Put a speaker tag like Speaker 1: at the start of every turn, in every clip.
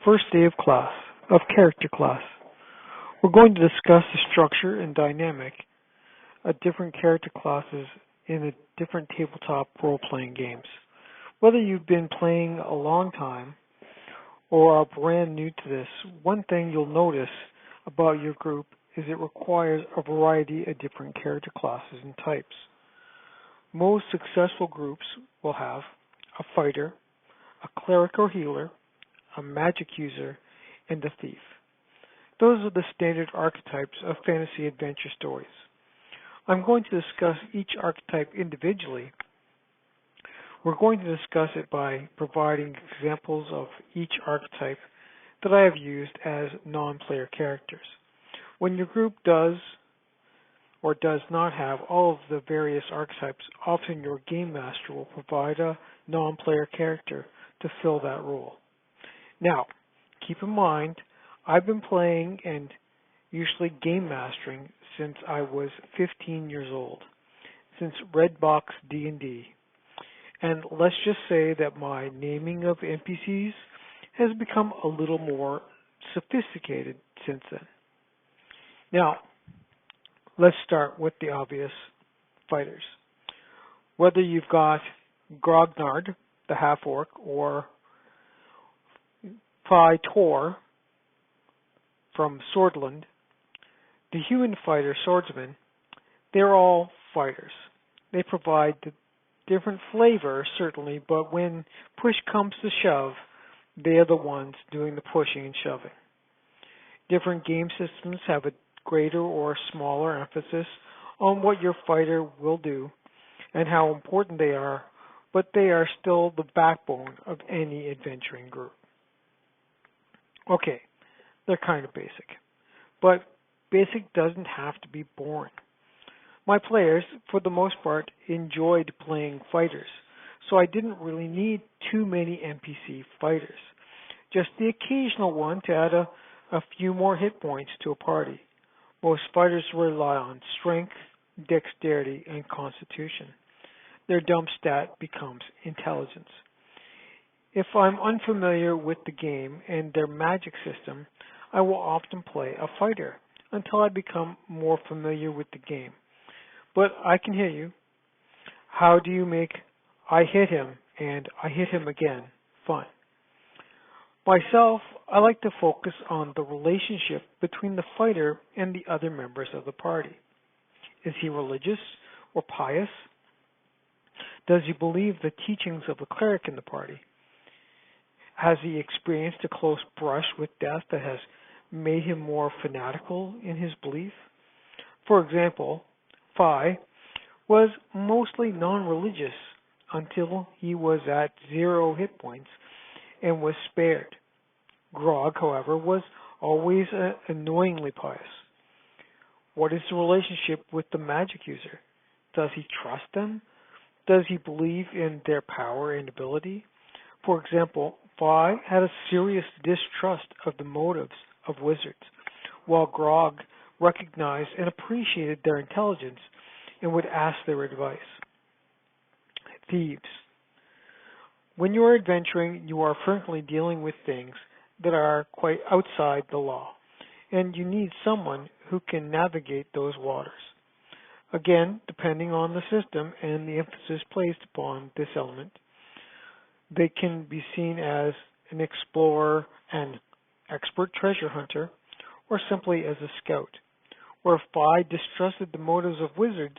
Speaker 1: First day of character class. We're going to discuss the structure and dynamic of different character classes in the different tabletop role-playing games. Whether you've been playing a long time or are brand new to this, one thing you'll notice about your group is it requires a variety of different character classes and types. Most successful groups will have a fighter, a cleric or healer, a magic user, and a thief. Those are the standard archetypes of fantasy adventure stories. I'm going to discuss each archetype individually. We're going to discuss it by providing examples of each archetype that I have used as non-player characters. When your group does or does not have all of the various archetypes, often your game master will provide a non-player character to fill that role. Now, keep in mind, I've been playing and usually game mastering since I was 15 years old, since Redbox D&D. And let's just say that my naming of NPCs has become a little more sophisticated since then. Now, let's start with the obvious fighters. Whether you've got Grognard, the half-orc, or Phi Tor from Swordland, the human fighter swordsman, they're all fighters. They provide the different flavor, certainly, but when push comes to shove, they're the ones doing the pushing and shoving. Different game systems have a greater or smaller emphasis on what your fighter will do and how important they are, but they are still the backbone of any adventuring group. Okay, they're kind of basic, but basic doesn't have to be boring. My players, for the most part, enjoyed playing fighters, so I didn't really need too many NPC fighters, just the occasional one to add a few more hit points to a party. Most fighters rely on strength, dexterity, and constitution. Their dump stat becomes intelligence. If I'm unfamiliar with the game and their magic system, I will often play a fighter until I become more familiar with the game. But I can hear you. How do you make I hit him and I hit him again fun? Myself, I like to focus on the relationship between the fighter and the other members of the party. Is he religious or pious? Does he believe the teachings of the cleric in the party? Has he experienced a close brush with death that has made him more fanatical in his belief? For example, Phi was mostly non-religious until he was at 0 hit points and was spared. Grog, however, was always annoyingly pious. What is the relationship with the magic user? Does he trust them? Does he believe in their power and ability? For example, Phi had a serious distrust of the motives of wizards, while Grog recognized and appreciated their intelligence and would ask their advice. Thieves. When you are adventuring, you are frequently dealing with things that are quite outside the law, and you need someone who can navigate those waters. Again, depending on the system and the emphasis placed upon this element, they can be seen as an explorer, an expert treasure hunter, or simply as a scout. Where Phi distrusted the motives of wizards,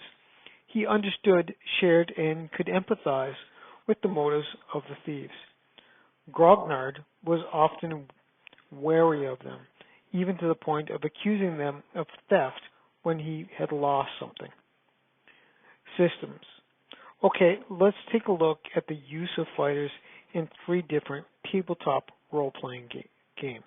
Speaker 1: he understood, shared, and could empathize with the motives of the thieves. Grognard was often wary of them, even to the point of accusing them of theft when he had lost something. Systems. Okay, let's take a look at the use of fighters in 3 different tabletop role-playing games.